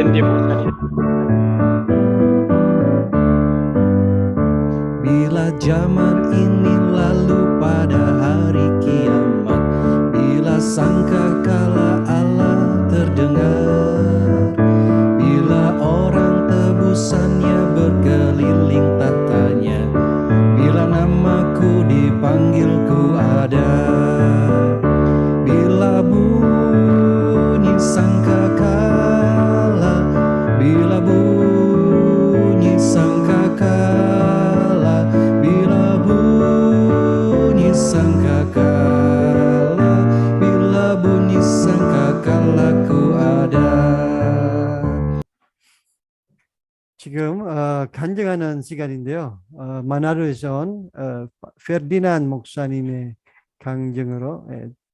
Bila zaman ini lalu pada hari kiamat, bila sangkakala Allah terdengar, bila orang tebusannya berkeliling tahtanya, bila namaku dipanggil ku ada, bila bunyi sangkakala, bila bunyi sangkakala, bila bunyi sangkakala, bila bunyi sangkakala ku ada. 지금 간증하는 시간인데요. 마나르에서 온 페르디난 목사님의 강증으로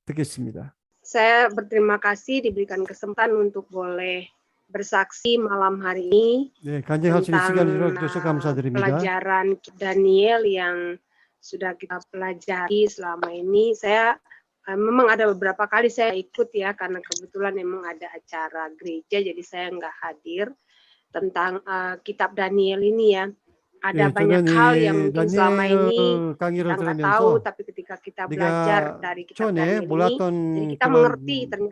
듣겠습니다. Saya berterima kasih diberikan kesempatan untuk boleh bersaksi malam hari ini 네, 간증할 수 있는 시간을 주셔서 tentang 감사드립니다. pelajaran Daniel yang sudah kita pelajari selama ini. Saya memang ada beberapa kali saya ikut ya, karena kebetulan memang ada acara gereja, jadi saya nggak hadir tentang kitab Daniel ini ya. Ada banyak hal yang mungkin selama ini kita nggak tahu, tapi ketika kita belajar dari kitab Daniel ini, jadi kita mengerti ternyata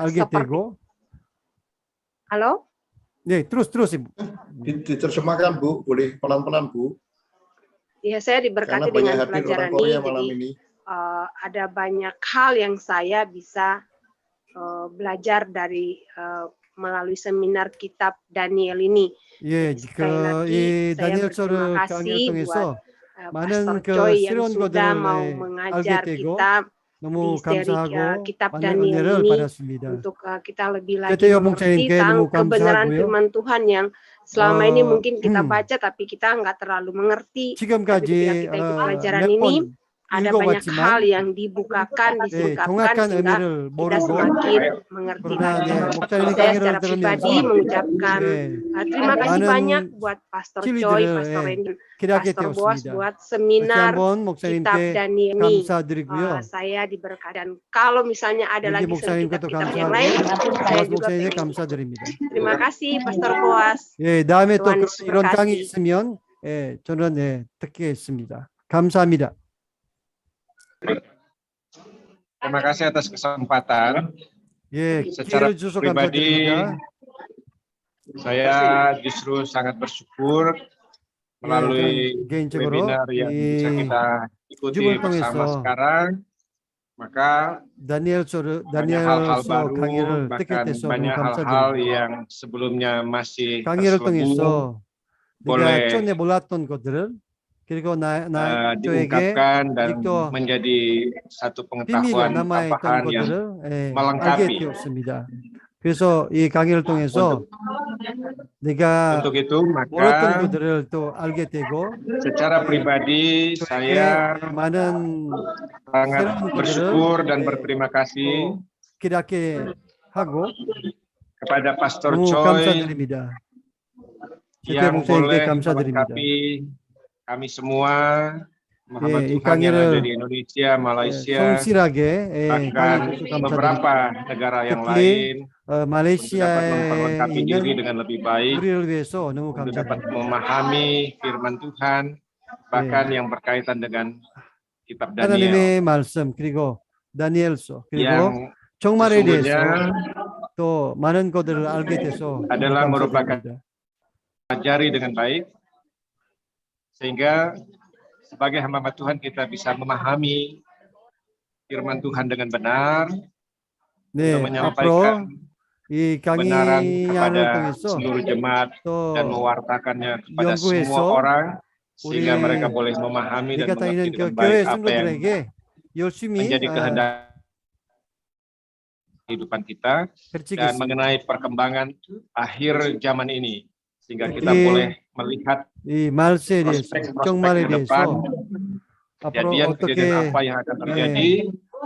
seperti. Halo? 네, terus Ibu. Diterjemahkan Bu, boleh pelan-pelan Bu. Ya, saya diberkati dengan pelajaran ini. Jadi ada banyak hal yang saya bisa belajar dari melalui seminar kitab Daniel ini. 예, 이 다니엘서를 강의를 통해서 많은 Choi yang 새로운 sudah 것들을 mau mengajar 알게 되고 kita 너무 di seri 감사하고 kitab 많은 Daniel 은혜를 ini 받았습니다. untuk kita lebih lagi Ketua mengerti 목사님께 tentang 너무 kebenaran 감사하고요. firman Tuhan yang selama ini mungkin kita baca tapi kita nggak terlalu mengerti. Tapi ketika 지금까지 kita ikut pelajaran 몇 ini, 번 ada banyak hal 읽어봤지만 yang dibukakan, disingkapkan 정확한 sehingga 의미를 kita 모르고 semakin mengerti. 그러나 목사님의 Saya 강의를 secara pribadi 들으면서 mengucapkan terima kasih 많은 banyak buat Pastor Choi, Pastor Randy, 기대하게 Pastor Boas 되었습니다. buat 다시 seminar 한번 kitab 목사님께 Daniel ini. 감사드리고요. Saya diberkati, dan kalau misalnya ada lagi 목사님께도 kitab-kitab yang 감사하고 lain, saya juga 목사님께 pengen. 감사드립니다. Terima kasih Pastor Boas. 예, 다음에 또 Tuhan 이런 berkati. 강의 있으면 저는 듣겠습니다. 감사합니다. Terima kasih atas kesempatan. 예, Secara 기회를 주셔서 pribadi, 감사드립니다. saya justru sangat bersyukur melalui 개인적으로 webinar yang bisa kita ikuti 줌을 bersama 통해서 sekarang. Maka banyak hal-hal 다니엘서 baru, 강의를 듣게 bahkan 돼서 너무 banyak hal-hal 감사드립니다. yang sebelumnya masih 강의를 terselubung 통해서 boleh 내가 전에 몰랐던 것들을 그리고 저에게 diungkapkan dan 아직도 menjadi satu 비밀로 pengetahuan 남아있던 tambahan yang 것들을 알게 melengkapi. 되었습니다. 그래서 이 강의를 통해서 내가 Untuk itu 몰랐던 maka 것들을 또 알게 되고 secara pribadi saya 많은 sangat 새로운 bersyukur 것들을 dan berterima kasih 기대하게 하고 kepada Pastor 너무 Choi 감사드립니다. yang 목사님께 boleh 감사드립니다. melengkapi kami semua, Muhammad 이 Tuhan yang ada 강의를 di Indonesia, Malaysia, 성실하게 bahkan 강의해주셔서 beberapa 감사드립니다. negara yang 특히 lain untuk dapat 말레이시아에 memperlengkapi diri 있는 dengan lebih baik, 우리를 위해서 너무 untuk dapat 감사드립니다. memahami firman Tuhan, bahkan yang berkaitan dengan kitab Daniel 하나님의 말씀 그리고 다니엘서 그리고 yang 종말에 대해서 sesungguhnya 또 많은 것들을 알게 돼서 adalah 너무 merupakan 감사드립니다. pelajari dengan baik, sehingga sebagai hamba Tuhan kita bisa memahami firman Tuhan dengan benar, 네, untuk menyampaikan 앞으로 이 kebenaran kepada 강의를 통해서 seluruh jemaat 또 dan mewartakannya kepada 연구해서 semua orang, sehingga 우리 mereka boleh memahami dan 내가 mengerti 다니는 dengan 그 baik 교회 apa yang 성도들에게 열심히 menjadi kehendak kehidupan kita dan 가르치겠습니다. mengenai perkembangan akhir zaman ini, sehingga kita 특히 boleh melihat 이 말세에 대해서 prospek-prospek 종말에 ke depan, 대해서 앞으로 kejadian-kejadian 어떻게 apa yang akan terjadi,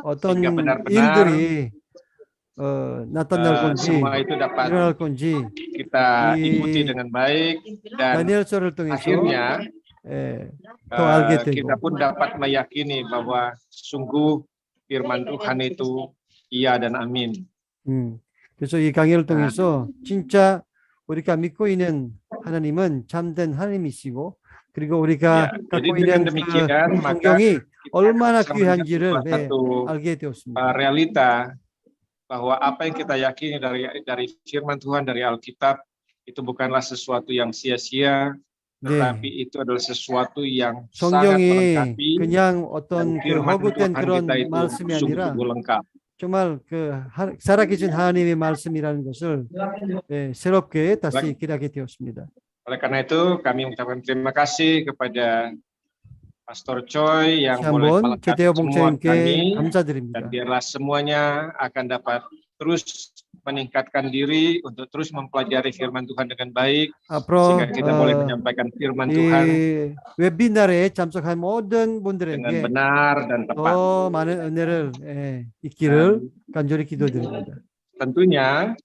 어떤 sehingga benar-benar 일들이 나타날 건지 semua itu dapat 일어날 건지 kita ikuti dengan baik, dan 다니엘서를 통해서 akhirnya 더 알게 되고 kita pun dapat meyakini bahwa sungguh firman Tuhan itu iya dan amin. 그래서 이 강의를 통해서 진짜 우리가 믿고 있는 하나님은 참된 하나님이시고, 그리고 우리가 Ya, jadi 갖고 dengan 있는 그 demikian maka 성경이 kita 얼마나 bisa melihat 귀한지를 sebuah satu 알게 되었습니다. realita bahwa apa yang kita yakini dari firman Tuhan dari Alkitab itu bukanlah sesuatu yang sia-sia, 네, tetapi itu adalah sesuatu yang sangat 성경이 melengkapi 그냥 dan 어떤 그 firman 허구된 Tuhan 그런 kita itu 말씀이 아니라 sungguh-sungguh lengkap. 정말 그 살아계신 하나님의 말씀이라는 것을 새롭게 다시 깨닫게 되었습니다. Oleh karena itu kami mengucapkan terima kasih kepada Pastor Choi yang 다시 boleh 한번 melengkapi 최대호 semua 목사님께 kami, dan 감사드립니다. biarlah semuanya akan dapat terus meningkatkan diri untuk terus mempelajari firman Tuhan dengan baik, 앞으로 sehingga kita boleh menyampaikan firman Tuhan 이 웨비나르에 참석한 모든 dengan 분들에게 benar dan tepat. 더 많은 은혜를 있기를 간절히 기도드립니다. Tentunya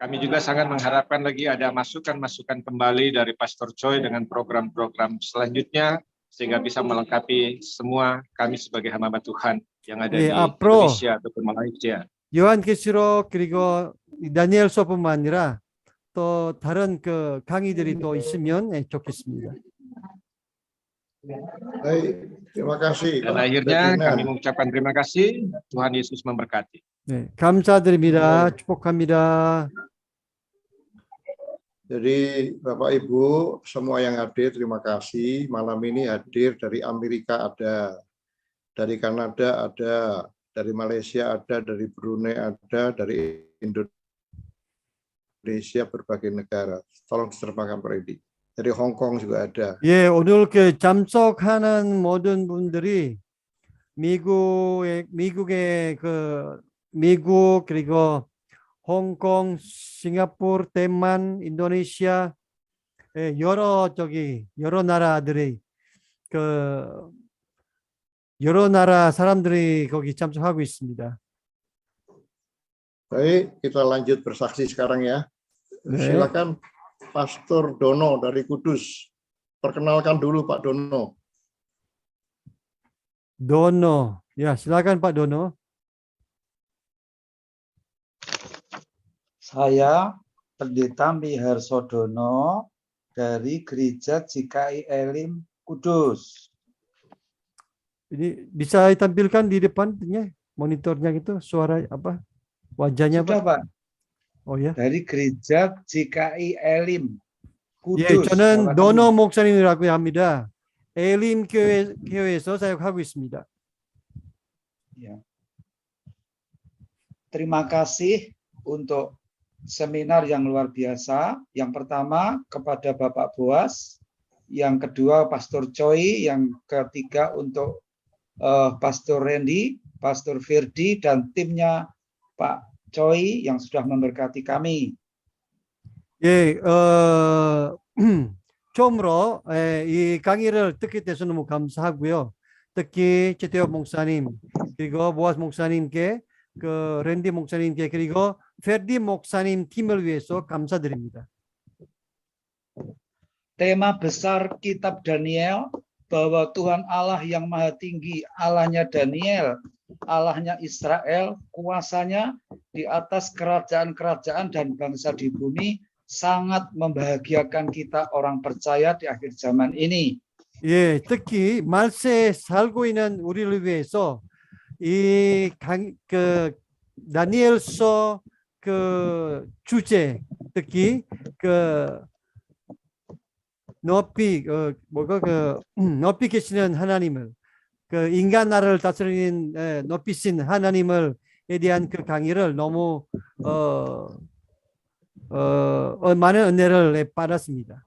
kami juga sangat mengharapkan lagi ada masukan-masukan kembali dari Pastor Choi dengan program-program selanjutnya, sehingga bisa melengkapi semua kami sebagai hamba Tuhan yang ada di 앞으로 Indonesia ataupun Malaysia. 요한계시록 그리고 다니엘서뿐만 아니라 또 다른 그 강의들이 또 있으면 좋겠습니다. Baik, terima kasih. Dan Pak akhirnya Ferdinand. kami mengucapkan terima kasih. Tuhan Yesus memberkati. 네, 감사드립니다. 축복합니다. Jadi Bapak Ibu semua yang hadir terima kasih. Malam ini hadir dari Amerika ada, dari Kanada ada, dari Malaysia ada, dari Brunei ada, dari Indonesia berbagai negara. Tolong diterjemahkan Pak Edi. Dari Hong Kong juga ada. 예, 오늘 그 참석하는 모든 분들이 미국의 그 미국 그리고 홍콩, 싱가포르, 대만, 인도네시아 여러 나라들이 그 여러 나라 사람들이 거기 참석하고 있습니다. Baik, kita lanjut bersaksi sekarang ya. 네. Silakan Pastor Dono dari Kudus. Perkenalkan dulu Pak Dono. Dono. Ya, silakan Pak Dono. Saya Pendeta Miharso Dono dari Gereja GKI Elim Kudus. Ini bisa ditampilkan di depannya monitornya gitu suara apa wajahnya Sudah, Pak. Oh ya. Dari Gereja GKI Elim 예, Kudus. 저는 도노 목사님이라고 합니다. 엘림 교회에서 사역하고 있습니다. Ya. Terima kasih untuk seminar yang luar biasa. Yang pertama kepada Bapak Boas, yang kedua Pastor Choi, yang ketiga untuk Pastor Randy, Pastor Firdi, dan timnya Pak Choi yang sudah memberkati kami. 예, 처음으로 이 강의를 듣게 돼서 너무 감사하고요. 특히 최태호 목사님 그리고 보아스 목사님께 그 랜디 목사님께 그리고 페르디 목사님 팀을 위해서 감사드립니다. Tema besar kitab Daniel bahwa Tuhan Allah yang Maha Tinggi, Allahnya Daniel, Allahnya Israel, kuasanya di atas kerajaan-kerajaan dan bangsa di bumi sangat membahagiakan kita orang percaya di akhir zaman ini. 예, 특히 말세에 살고 있는 우리를 위해서 그 다니엘서 그 주제 특히 그 높이 높이 계시는 하나님을 그 인간 나라를 다스리는 높이신 하나님을 대한 그 강의를 너무 많은 은혜를 받았습니다.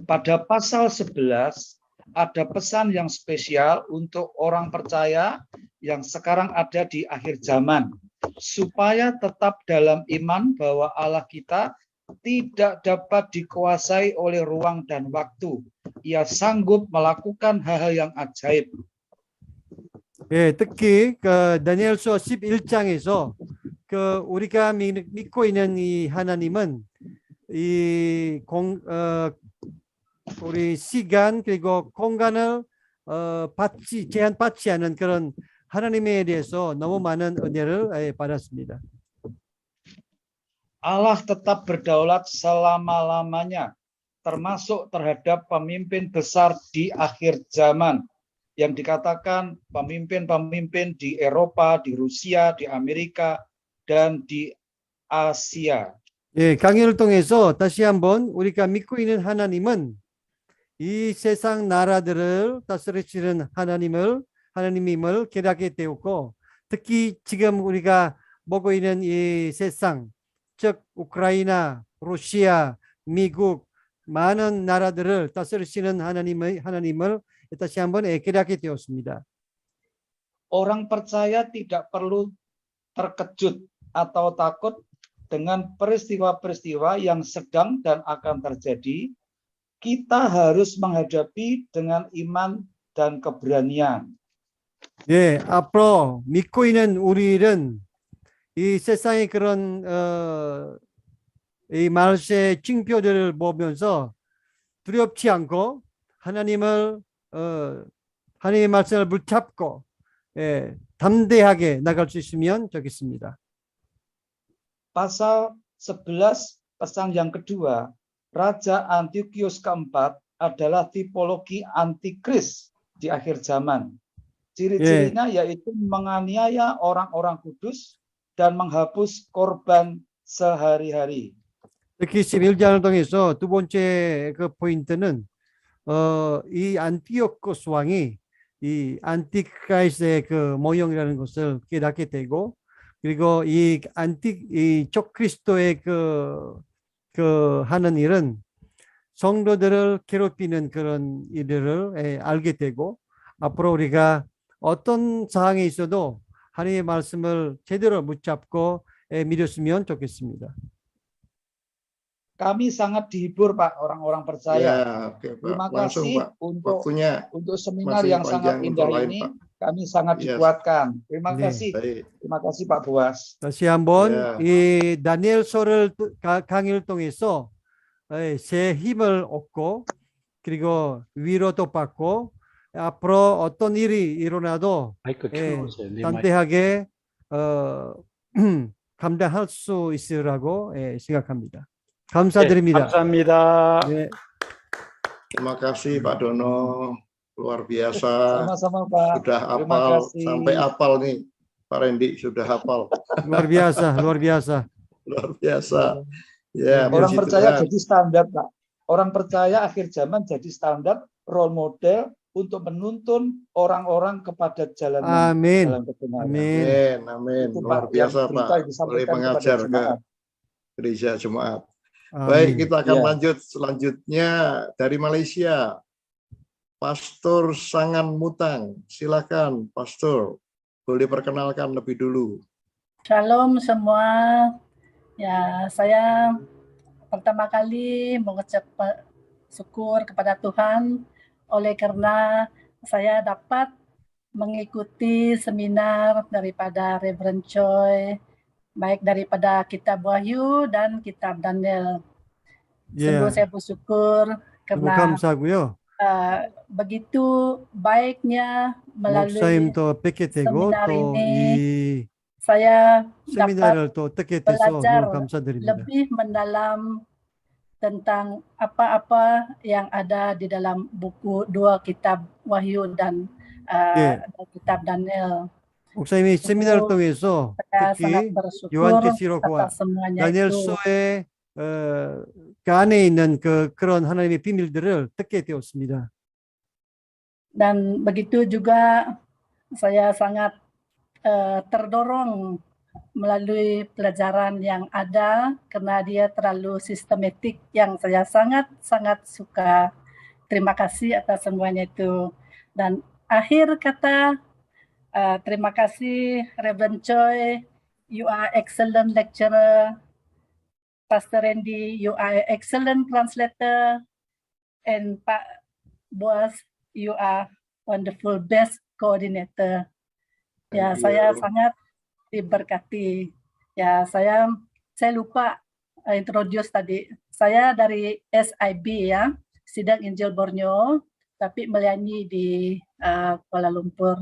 Pada pasal 11 ada pesan yang spesial untuk orang percaya yang sekarang ada di akhir zaman, supaya tetap dalam iman bahwa Allah kita tidak dapat dikuasai oleh ruang dan waktu. Ia sanggup melakukan hal-hal yang ajaib. 예, 특히 그 다니엘서 11장에서 그 우리가 믿고 있는 이 하나님은 우리 시간 그리고 공간을 제한받지 않은 그런 하나님에 대해서 너무 많은 은혜를 받았습니다. Allah tetap berdaulat selama-lamanya, termasuk terhadap pemimpin besar di akhir zaman, yang dikatakan pemimpin-pemimpin di Eropa, di Rusia, di Amerika, dan di Asia. 예, 강의를 통해서 다시 한번 우리가 믿고 있는 하나님은 이 세상 나라들을 다스리시는 하나님임을 깨닫게 되었고, 특히 지금 우리가 보고 있는 이 세상, 즉 우크라이나, 러시아, 미국 많은 나라들을 다스리시는 하나님을 다시 한번 깨닫게 되었습니다. Orang percaya tidak perlu terkejut atau takut dengan peristiwa-peristiwa yang sedang dan akan terjadi. Kita harus menghadapi dengan iman dan keberanian. 예, 앞으로 믿고 있는 우리는 이 세상의 그런 이 말세의 징표들을 보면서 두렵지 않고 하나님의 말씀을 붙잡고 담대하게 나갈 수 있으면 좋겠습니다. Pasal 11, pesan yang kedua, Raja Antiochus keempat adalah tipologi antikris di akhir zaman. Ciri-cirinya yaitu menganiaya orang-orang kudus dan menghapus korban sehari-hari. 특히 11장을 통해서 두 번째 그 포인트는 이 안티오코스 왕이 이 안티크라이스트의 그 모형이라는 것을 깨닫게 되고, 그리고 이 적그리스도의 그 하는 일은 성도들을 괴롭히는 그런 일들을 알게 되고, 앞으로 우리가 어떤 상황에 있어도 하나님의 말씀을 제대로 붙잡고 믿었으면 좋겠습니다. Kami sangat dihibur, Pak, orang-orang percaya. Ya, oke, Pak. Terima Langsung, kasih Pak. untuk seminar masih yang sangat panjang indah untuk lain, ini. Pak. Kami sangat Yes. dikuatkan. Terima 네. kasih. Baik. Terima kasih, Pak Boas. 다시 한번 예. 이 다니엘서를 강의를 통해서 새 힘을 얻고, 그리고 위로도 받고, 앞으로 어떤 일이 일어나도 마이크 켜놓으세요. 네, 마이크. 담대하게 감당할 수 있으라고 생각합니다. 감사드립니다. 네, 감사합니다. 네. Terima kasih Pak Dono, luar biasa. Sama-sama, Pak. Sudah Terima hafal, kasih. sampai hafal nih. Pak Randy sudah hafal. luar biasa, luar biasa. Luar biasa. Ya, Orang puji percaya Tuhan. jadi standar, Pak. Orang percaya akhir zaman jadi standar, role model untuk menuntun orang-orang kepada jalan yang 아멘. jalan kebenaran. 아멘. Amin, amin. Itu, Luar Pak, biasa yang berita Pak. yang disampaikan Boleh kepada mengajar ke jemaat. gereja Jemaat. Baik, 아멘. kita akan Ya. lanjut selanjutnya dari Malaysia. Pastor Sangan Mutang. Silakan, Pastor. Boleh perkenalkan lebih dulu. Shalom semua. Ya, saya pertama kali mengucap syukur kepada Tuhan oleh karena saya dapat mengikuti seminar daripada Reverend Choi, baik daripada Kitab Wahyu dan Kitab Daniel. Sungguh saya bersyukur 너무 karena 감사하고요. begitu baiknya melalui 목사님도 뵙게 되고 seminar 또 ini 이 saya dapat 세미나를 또 듣게 돼서 belajar 너무 감사드립니다. lebih mendalam tentang apa-apa yang ada di dalam buku dua kitab Wahyu dan kitab Daniel. 목사님이 세미나를 통해서 Saya sangat 특히 bersyukur 요한계시록과 atas semuanya itu. 다니엘서의 그 안에 있는 그런 하나님의 비밀들을 듣게 되었습니다. Dan begitu juga saya sangat terdorong melalui pelajaran yang ada karena dia terlalu sistematik yang saya sangat suka. Terima kasih atas semuanya itu. Dan akhir kata, terima kasih Reverend Choi, you are excellent lecturer. Pastor Randy, you are excellent translator. And Pak Boas, you are wonderful best coordinator. Ya, Thank saya you. sangat diberkati. Ya, saya lupa introduce tadi. Saya dari SIB ya, Sidang Injil Borneo, tapi melayani di Kuala Lumpur.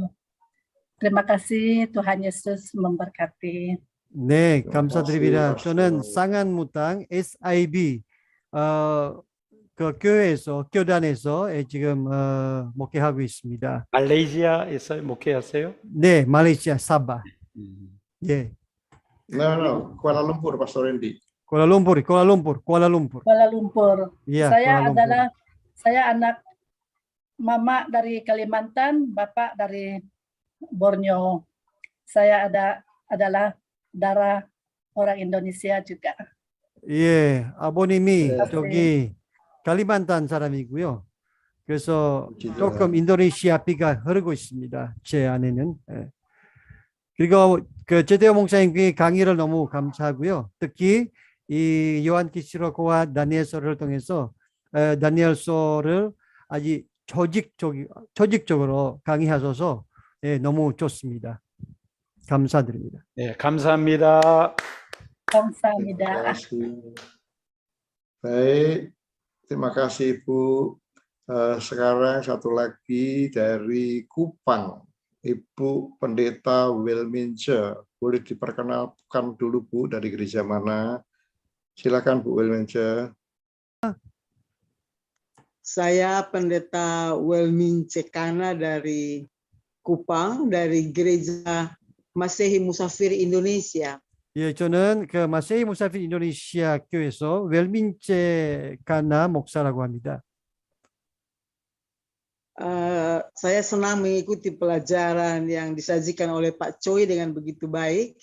Terima kasih, Tuhan Yesus memberkati. 네, terima 감사드립니다. kasih, 저는 Pastor. 상한무당 SIB 그 교회에서 교단에서 지금 목회하고 있습니다. 말레이시아에서 목회하세요? 네, 말레이시아 사바. 음. 예, No, Kuala Lumpur, Pastor Randy. kuala lumpur. Kuala Lumpur. Iya, Saya Kuala Lumpur. saya anak mama dari Kalimantan, bapak dari Borneo. Saya adalah darah orang Indonesia juga. 예, 아버님이 네. 저기 칼리만탄 사람이고요. 그래서 Puji 조금 Tuhan. 인도네시아 피가 흐르고 있습니다. 제 안에는. 예. 그리고 그 제대호 목사님께 강의를 너무 감사하고요. 특히 이 요한계시록과 다니엘서를 통해서 다니엘서를 아주 조직적으로 강의하셔서 너무 좋습니다. 감사드립니다. 네, 감사합니다. Kamsahamnida. Terima kasih. Baik, terima kasih Ibu. Sekarang satu lagi dari Kupang, Ibu Pendeta Wilmince. Boleh diperkenalkan dulu Bu, dari gereja mana? Silakan Bu Wilmince. Saya Pendeta Wilmince Kana dari Kupang, dari Gereja Masehi Musafir Indonesia. 예, 저는 그 마세이 무사필 인도네시아 교회에서 웰민체 가나 목사라고 합니다. Saya senang mengikuti pelajaran yang disajikan oleh Pak Choi dengan begitu baik.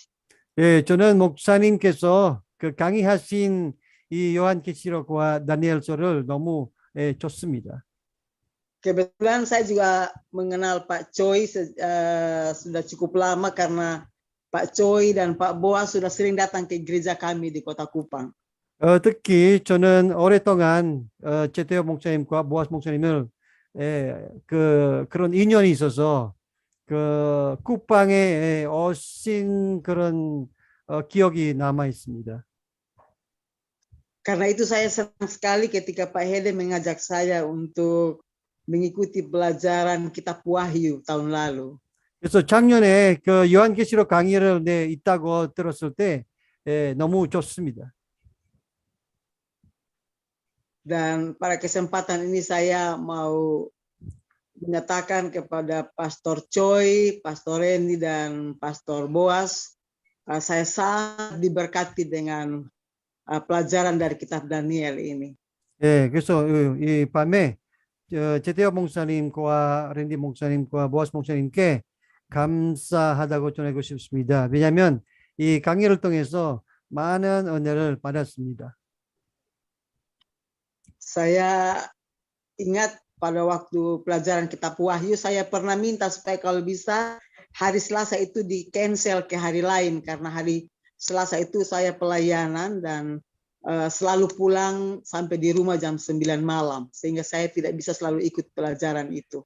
예, 저는 목사님께서 그 강의하신 이 요한계시록과 다니엘서를 너무 좋습니다. Kebetulan saya juga mengenal Pak Choi sudah cukup lama karena Pak Choi dan Pak Boas sudah sering datang ke gereja kami di Kota Kupang. 특히 저는 오랫동안 제테오 목사님과 보아스 목사님을 그런 인연이 있어서 그 쿠팡에 오신 그런 기억이 남아 있습니다. Karena itu saya senang sekali ketika Pak Hede mengajak saya untuk mengikuti pelajaran Kitab Wahyu tahun lalu. 그래서 작년에 그 요한계시록 강의를 있다고 들었을 때 너무 좋습니다. Dan pada kesempatan ini saya mau menyatakan kepada Pastor Choi, Pastor Randy, dan Pastor Boas, saya sangat diberkati dengan pelajaran dari Kitab Daniel ini. 예, 그래서 이 밤에 제테오 목사님과 랜디 목사님과 보아스 목사님께 감사하다고 전하고 싶습니다. 왜냐하면 이 강의를 통해서 많은 은혜를 받았습니다. Saya ingat pada waktu pelajaran Kitab Wahyu, saya pernah minta supaya kalau bisa hari Selasa itu di cancel ke hari lain karena hari Selasa itu saya pelayanan dan selalu pulang sampai di rumah jam 9 malam sehingga saya tidak bisa selalu ikut pelajaran itu.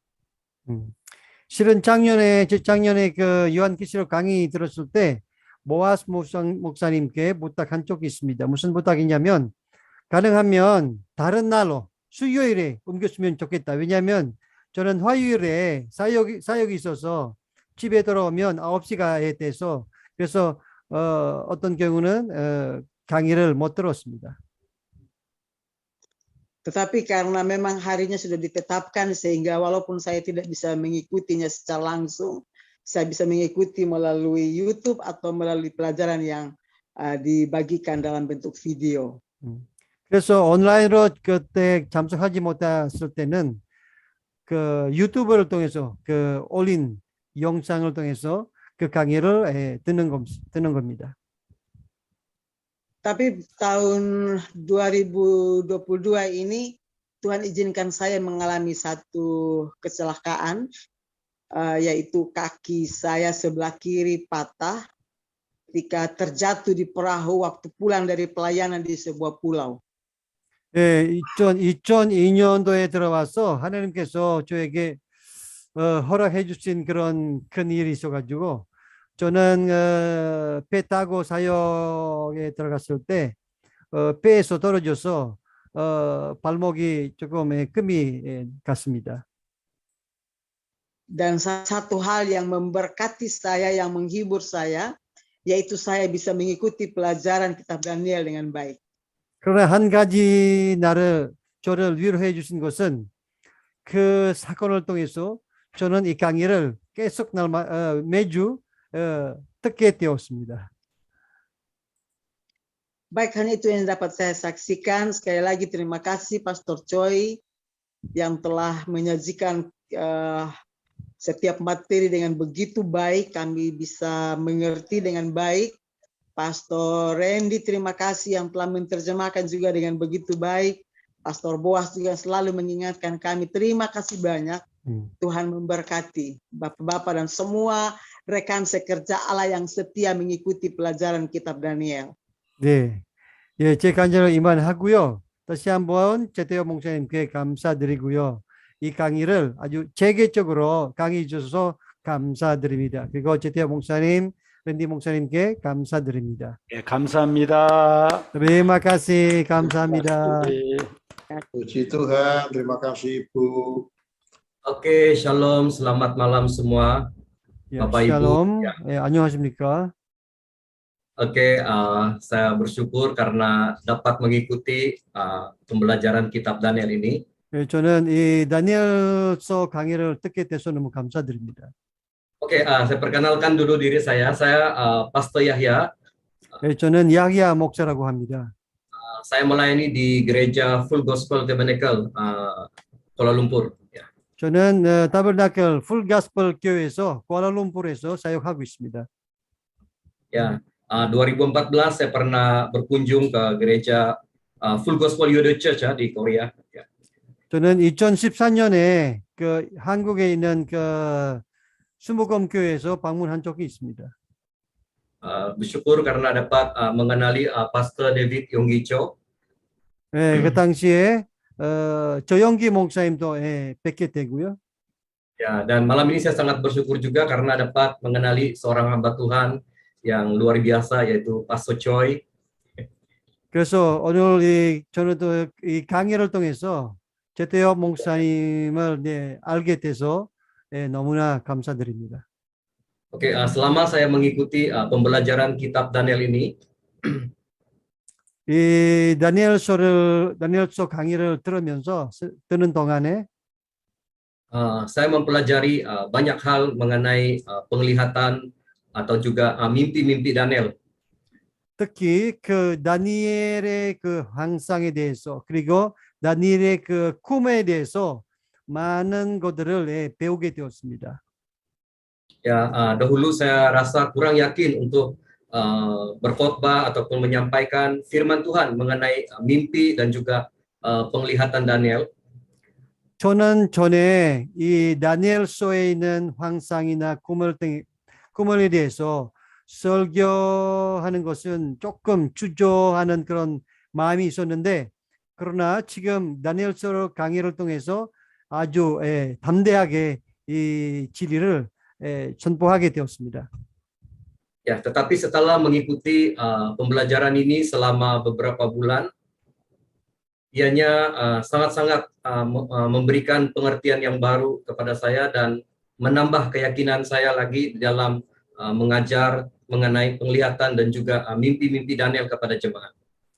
실은 재작년에 그 요한계시록 강의 들었을 때 모아스 목사님께 부탁한 적이 있습니다. 무슨 부탁이냐면 가능하면 다른 날로 수요일에 옮겼으면 좋겠다. 왜냐하면 저는 화요일에 사역이 있어서 집에 들어오면 9시가 돼서 그래서 어떤 경우는 강의를 못 들었습니다. Tetapi karena memang harinya sudah ditetapkan sehingga walaupun saya tidak bisa mengikutinya secara langsung, saya bisa mengikuti melalui YouTube atau melalui pelajaran yang dibagikan dalam bentuk video. 그래서 온라인으로 그때 참석하지 못했을 때는 그 유튜브를 통해서 그 올린 영상을 통해서 그 강의를 듣는 겁니다. Tapi tahun 2022 ini Tuhan izinkan saya mengalami satu kecelakaan, yaitu kaki saya sebelah kiri patah ketika terjatuh di perahu waktu pulang dari pelayanan di sebuah pulau. 예, 2002년도에 들어와서 하나님께서 저에게 허락해 주신 그런 큰 일이 있어가지고 저는 배 타고 사역에 들어갔을 때 배에서 떨어져서 발목이 조금 금이 갔습니다. Dan satu hal yang memberkati saya, yang menghibur saya, yaitu saya bisa mengikuti pelajaran kitab Daniel dengan baik. 그러나 한 가지 저를 위로해 주신 것은 그 사건을 통해서 저는 이 강의를 계속 매주 듣게 되었습니다. Baik, hanya itu yang dapat saya saksikan. Sekali lagi terima kasih Pastor Choi yang telah menyajikan setiap materi dengan begitu baik, kami bisa mengerti dengan baik. Pastor Randy, terima kasih yang telah menerjemahkan juga dengan begitu baik. Pastor Boas juga selalu mengingatkan kami. Terima kasih banyak. Tuhan memberkati Bapak-bapak dan semua rekan sekerja Allah yang setia mengikuti pelajaran kitab Daniel. 네, 예, 제 간절을 이만하고요. 다시 한번 제태호 목사님께 감사드리고요. 이 강의를 아주 체계적으로 강의해 주셔서 감사드립니다. 그리고 제태호 목사님, 랜디 목사님께 감사드립니다. 예, 감사합니다. Terima kasih, 감사합니다. Puji Tuhan, terima kasih Ibu. Oke, shalom, selamat malam semua, 예, Bapak Ibu. 샬롬, 예, 안녕하십니까? Oke, saya bersyukur karena dapat mengikuti pembelajaran kitab Daniel ini. 예, 저는 이 다니엘서 강의를 듣게 돼서 너무 감사드립니다. Oke, saya perkenalkan dulu diri saya. Saya Pastor Yahya. 예, 저는 야히야 목사라고 합니다. Saya melayani di gereja Full Gospel Tabernacle Kuala Lumpur. Ya. 저는 타버나클 풀 가스펠 교회에서 쿠알라룸푸르에서 사역하고 있습니다. Ya, 2014 saya pernah berkunjung ke gereja Full Gospel Yodo Church ya, di Korea. Ya. 저는 2014년에 그 한국에 있는 그 수목금 교회에서 방문한 적이 있습니다. Bersyukur karena dapat mengenali Pastor David Yonggi Cho. 예, 그 당시에 조영기 목사님도 뵙게 되고요. Ya, dan malam ini saya sangat bersyukur juga karena dapat mengenali seorang hamba Tuhan yang luar biasa yaitu Pastor Choi. 그래서 오늘 저는 또 이 강의를 통해서 제태엽 목사님을 알게 돼서 너무나 감사드립니다. Oke, selama saya mengikuti pembelajaran kitab Daniel ini, 이 다니엘서 강의를 듣는 동안에 saya mempelajari banyak hal mengenai penglihatan atau juga mimpi-mimpi Daniel. 특히 그 다니엘의 그 환상에 대해서 그리고 다니엘의 그 꿈에 대해서 많은 것들을 배우게 되었습니다. Ya, dahulu saya rasa kurang yakin untuk berkhotbah ataupun menyampaikan firman Tuhan mengenai mimpi dan juga penglihatan Daniel. 저는 전에 이 다니엘서에 있는 환상이나 꿈에 대해서 설교하는 것은 조금 주저하는 그런 마음이 있었는데 그러나 지금 다니엘서 강의를 통해서 아주 담대하게 이 진리를 선포하게 되었습니다. Ya, tetapi setelah mengikuti pembelajaran ini selama beberapa bulan, ianya sangat-sangat memberikan pengertian yang baru kepada saya dan menambah keyakinan saya lagi dalam mengajar mengenai penglihatan dan juga mimpi-mimpi Daniel kepada jemaat.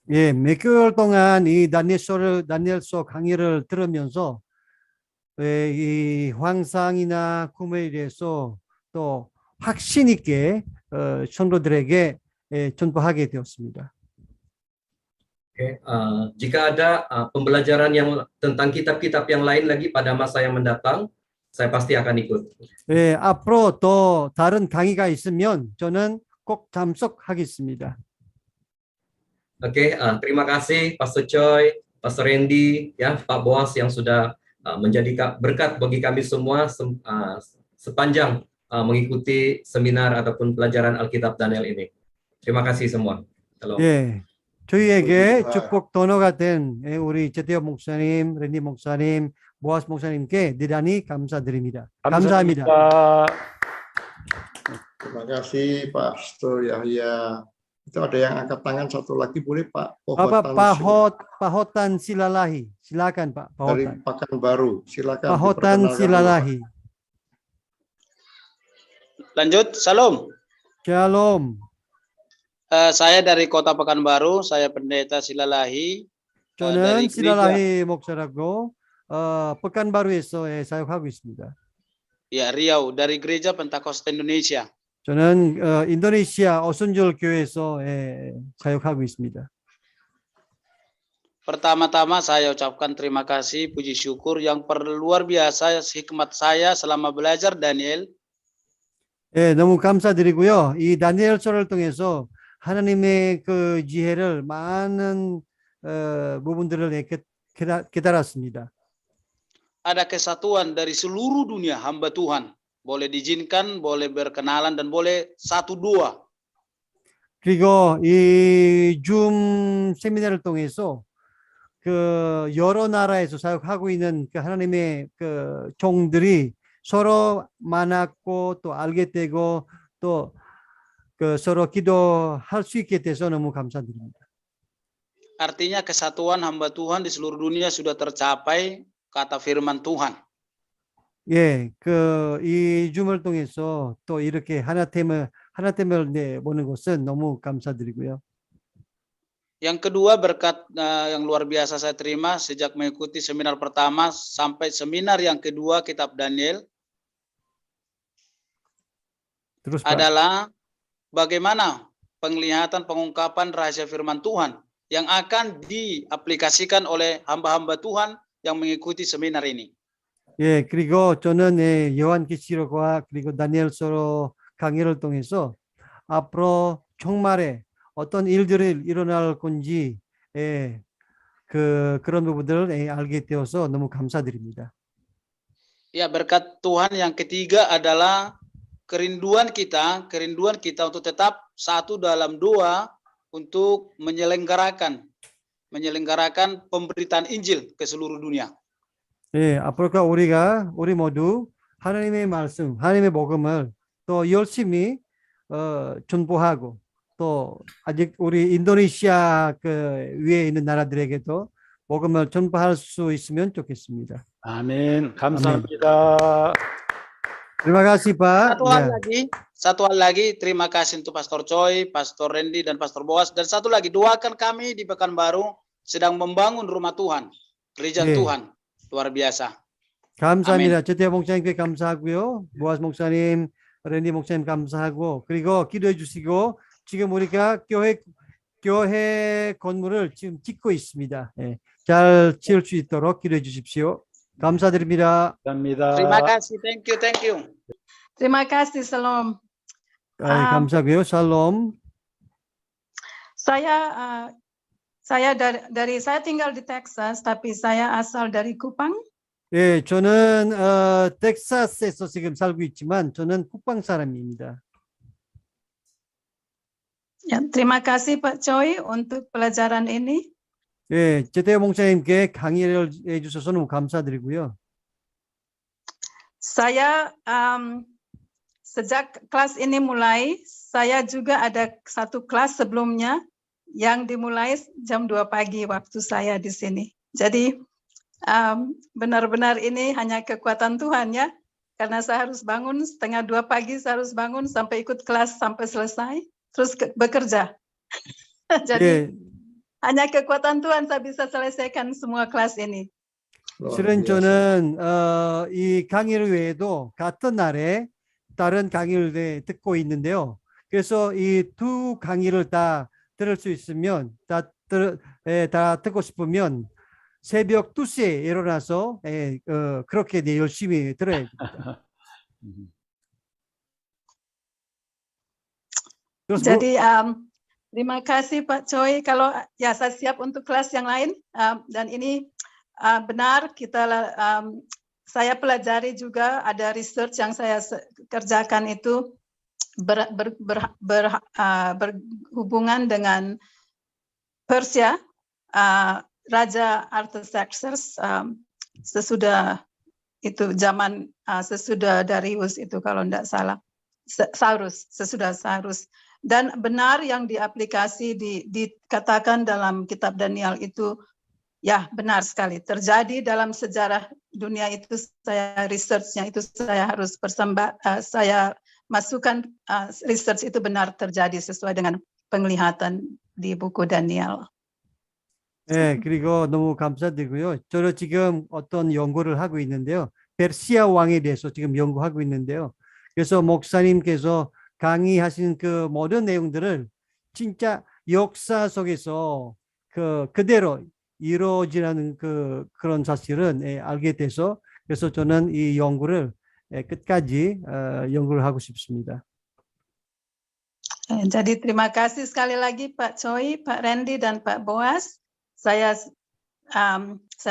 예, 몇 개월 동안 이 다니엘서 강의를 들으면서 이 환상이나 꿈에 대해서 또 확신 있게 성도들에게 전파하게 되었습니다. Okay. Jika ada pembelajaran yang tentang kitab-kitab yang lain lagi pada masa yang mendatang, saya pasti akan ikut. 예, 앞으로 또 다른 강의가 있으면 저는 꼭 참석하겠습니다. Oke, terima kasih Pastor Choi, Pastor Randy, ya Pak Boas yang sudah menjadi berkat bagi kami semua sepanjang mengikuti seminar ataupun pelajaran Alkitab Daniel ini. Terima kasih semua. Halo. 예, 저희에게 축복 도너가 된 우리 제태엽 목사님, 랜디 목사님, 보아스 목사님께 대단히 감사드립니다. 감사합니다. Terima kasih Pastor Yahya. Itu ada yang angkat tangan satu lagi, boleh Pak? Pahotan Silalahi. Silakan Pak. Dari Pekanbaru. Silakan. Pahotan Silalahi. Lanjut, salam. Shalom. Saya dari Kota Pekanbaru, saya pendeta Silalahi. 저는 실라라히 목사라고 pekanbaru에서 사역하고 있습니다. Ya, Riau dari Gereja Pentakosta Indonesia. 저는 인도네시아 어순절 교회에서 사역하고 있습니다. Pertama-tama saya ucapkan terima kasih, puji syukur yang luar biasa hikmat saya selama belajar Daniel. 너무 감사드리고요. 이 다니엘서를 통해서 하나님의 그 지혜를 많은 부분들을 깨달았습니다. Ada kesatuan dari seluruh dunia hamba Tuhan. Boleh diizinkan, boleh berkenalan, dan boleh satu dua. 그리고 이 줌 세미나를 통해서 그 여러 나라에서 사역하고 있는 그 하나님의 그 종들이 서로 만났고 또 알게 되고 또 그 서로 기도할 수 있게 돼서 너무 감사드립니다. Artinya kesatuan hamba Tuhan di seluruh dunia sudah tercapai, kata firman Tuhan. 예, 그 이 줌을 통해서 또 이렇게 하나됨을 보는 것은 너무 감사드리고요. Yang kedua, berkat yang luar biasa saya terima sejak mengikuti seminar pertama sampai seminar yang kedua kitab Daniel adalah bagaimana penglihatan pengungkapan rahasia firman Tuhan yang akan diaplikasikan oleh hamba-hamba Tuhan yang mengikuti seminar ini. 예, 그리고 저는 요한계시록과 그리고 다니엘서 강의를 통해서 앞으로 종말에 어떤 일들이 일어날 건지 그런 부분들을 알게 되어서 너무 감사드립니다. Ya, berkat Tuhan yang ketiga adalah kerinduan kita untuk tetap satu dalam doa untuk menyelenggarakan pemberitaan Injil ke seluruh dunia. 예, 앞으로 우리 모두 하나님의 말씀, 하나님의 복음을 또 열심히 전포하고 또 아직 우리 인도네시아 그 위에 있는 나라들에게도 복음을 전파할 수 있으면 좋겠습니다. 아멘. 감사합니다. Terima kasih Pak. Satu hal lagi, terima kasih untuk Pastor Choi, Pastor Randy, dan Pastor Boas. Dan satu lagi, doakan kami di Pekanbaru sedang membangun rumah Tuhan, gereja Tuhan, luar biasa. 감사합니다. 제태 목사님께 감사하고요. 보아스 목사님, 랜디 목사님 감사하고 그리고 기도해 주시고 지금 우리가 교회 건물을 지금 짓고 있습니다. 잘 지을 수 있도록 기도해 주십시오. 감사드립니다. 감사합니다. Terima kasih, thank you. Terima kasih, salam. 감사하고요. 샬롬. Saya saya tinggal di Texas, tapi saya asal dari Kupang. 예, 저는 텍사스에서 지금 살고 있지만 저는 쿠팡 사람입니다. Ya, terima kasih Pak Choi untuk pelajaran ini. 예, 제태 목사님께 강의를 해주셔서 너무 감사드리고요. Saya sejak kelas ini mulai, saya juga ada satu kelas sebelumnya yang dimulai jam 2 pagi waktu saya di sini. Jadi benar-benar ini hanya kekuatan Tuhan ya, karena saya harus bangun 1:30 pagi, saya harus bangun sampai ikut kelas sampai selesai, terus bekerja. Jadi hanya kekuatan Tuhan saya bisa selesaikan semua kelas ini. 실은 저는 이 강의를 외에도 같은 날에 다른 강의를 듣고 있는데요. 그래서 이 두 강의를 다 들을 수 있으면 다 듣고 싶으면 새벽 2시에 일어나서 그렇게 열심히 들어야 됩니다. Jadi terima kasih Pak Choi. Kalau ya saya siap untuk kelas yang lain dan ini benar saya pelajari juga ada research yang saya kerjakan itu berhubungan dengan Persia, Raja Artaxerxes sesudah itu zaman sesudah Darius itu kalau tidak salah, sesudah Cyrus. Dan benar yang diaplikasi dikatakan dalam kitab Daniel itu ya benar sekali terjadi dalam sejarah dunia itu. Saya researchnya itu saya harus saya masukan research itu benar terjadi sesuai dengan penglihatan di buku Daniel. 네, 그리고 너무 감사드리고요. 저도 지금 어떤 연구를 하고 있는데요. 페르시아 왕에 대해서 지금 연구하고 있는데요. 그래서 목사님께서 강의하신 그 모든 내용들을 진짜 역사 속에서 그대로 이루어지는 그런 사실은 알게 돼서 그래서 저는 이 연구를 끝까지 연구를 하고 싶습니다. Jadi terima kasih sekali lagi Pak Choi, Pak Randy dan Pak Boas. Saya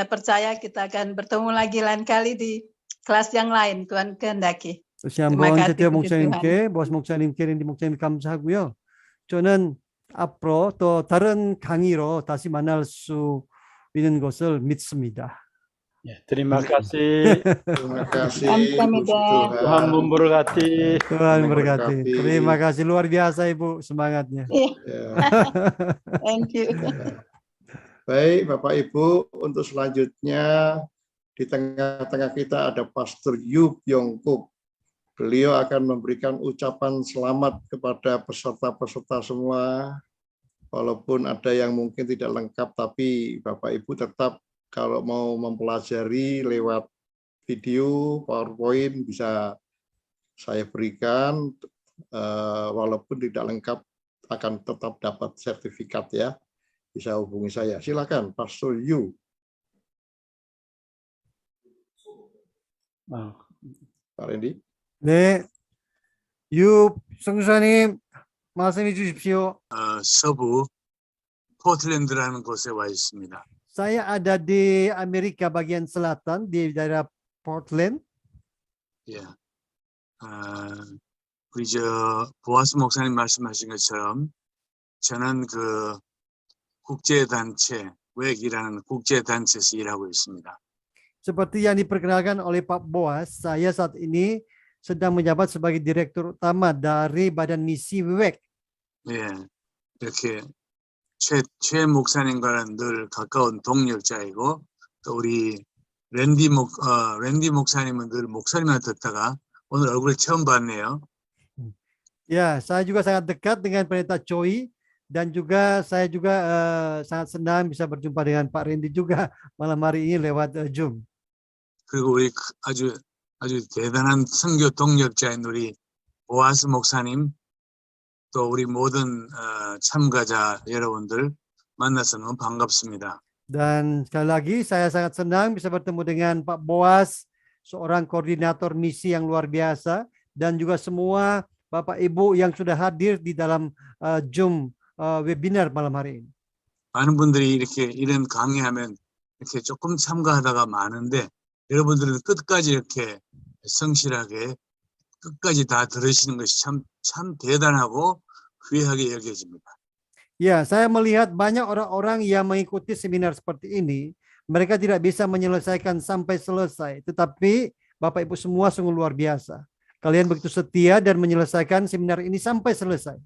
percaya kita akan bertemu lagi lain kali di kelas yang lain. Tuhan kehendaki. 다시 한번 최태호 목사님께, 보아스 목사님께, 랜디 목사님 감사하고요. 저는 앞으로 또 다른 강의로 다시 만날 수 있는 것을 믿습니다. terima kasih. Terima kasih. Tuhan memberkati. Tuhan memberkati. Terima kasih luar biasa Ibu semangatnya. Thank you. Baik Bapak Ibu, untuk selanjutnya di tengah-tengah kita ada Pastor Yu Byung-kuk. Beliau akan memberikan ucapan selamat kepada peserta-peserta semua. Walaupun ada yang mungkin tidak lengkap, tapi Bapak Ibu tetap kalau mau mempelajari lewat video, PowerPoint bisa saya berikan. Walaupun tidak lengkap akan tetap dapat sertifikat ya. Bisa hubungi saya. Silakan Pastor Yu. Pak Randy. 네, 유 성사님 말씀해 주십시오. 서부 포틀랜드라는 곳에 와 있습니다. Saya ada di Amerika bagian selatan di daerah Portland. 예, 우리 보아스 목사님 말씀하신 것처럼 저는 그 국제단체 웩이라는 국제단체에서 일하고 있습니다. Seperti yang diperkenalkan oleh Pak Boas, saya saat ini sedang menjabat sebagai direktur utama dari Badan Misi WEG. 예, 이렇게 최 목사님과는 늘 가까운 동역자이고 또 우리 랜디 목사님은 늘 목소리만 듣다가 오늘 얼굴 처음 봤네요. Ya, saya juga sangat dekat dengan Pendeta Choi dan juga saya juga sangat senang bisa berjumpa dengan Pak Randy juga malam hari ini lewat Zoom. 그리고 우리 아주 대단한 선교 동역자인 우리 보아스 목사님 또 우리 모든 참가자 여러분들 만나서 너무 반갑습니다. Dan sekali lagi saya sangat senang bisa bertemu dengan Pak Boas, seorang koordinator misi yang luar biasa, dan juga semua Bapak Ibu yang sudah hadir di dalam Zoom webinar malam hari ini. 많은 분들이 이렇게 이런 강의하면 이렇게 조금 참가하다가 많은데 여러분들은 끝까지 이렇게 성실하게 끝까지 다 들으시는 것이 참 대단하고 귀하게 여겨집니다. Ya, saya melihat banyak orang-orang yang mengikuti seminar seperti ini, mereka tidak bisa menyelesaikan sampai selesai, tetapi Bapak Ibu semua sungguh luar biasa. Kalian begitu setia dan menyelesaikan seminar ini sampai selesai.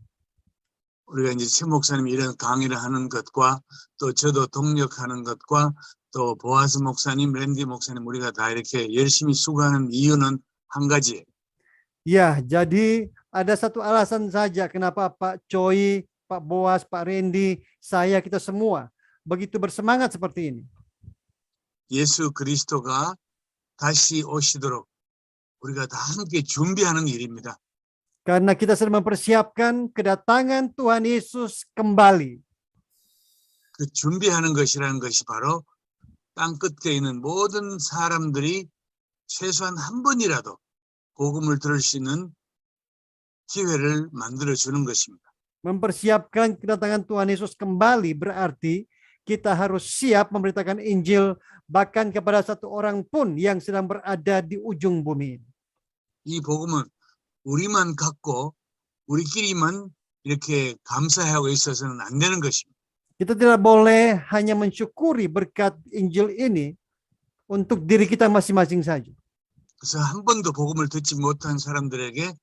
우리가 이제 최 목사님이 이런 강의를 하는 것과 또 저도 동력하는 것과 또 보아스 목사님, 랜디 목사님 우리가 다 이렇게 열심히 수고하는 이유는 한 가지예요. Ya, jadi ada satu alasan saja kenapa Pak Choi, Pak Boas, Pak Randy, saya, kita semua begitu bersemangat seperti ini. 예수 그리스도가 다시 오시도록 우리가 다 함께 준비하는 일입니다. Karena kita sedang mempersiapkan kedatangan Tuhan Yesus kembali. 그 준비하는 것이라는 것이 바로 땅 끝에 있는 모든 사람들이 최소한 한 번이라도 복음을 들을 수 있는 기회를 만들어 주는 것입니다. Mempersiapkan kedatangan Tuhan Yesus kembali berarti kita harus siap memberitakan Injil bahkan kepada satu orang pun yang sedang berada di ujung bumi. 이 복음은 우리만 갖고 우리끼리만 이렇게 감사하고 있어서는 안 되는 것입니다. Kita tidak boleh hanya mensyukuri berkat Injil ini untuk diri kita masing-masing saja. 그래서 한 번도 복음을 듣지 못한 사람들에게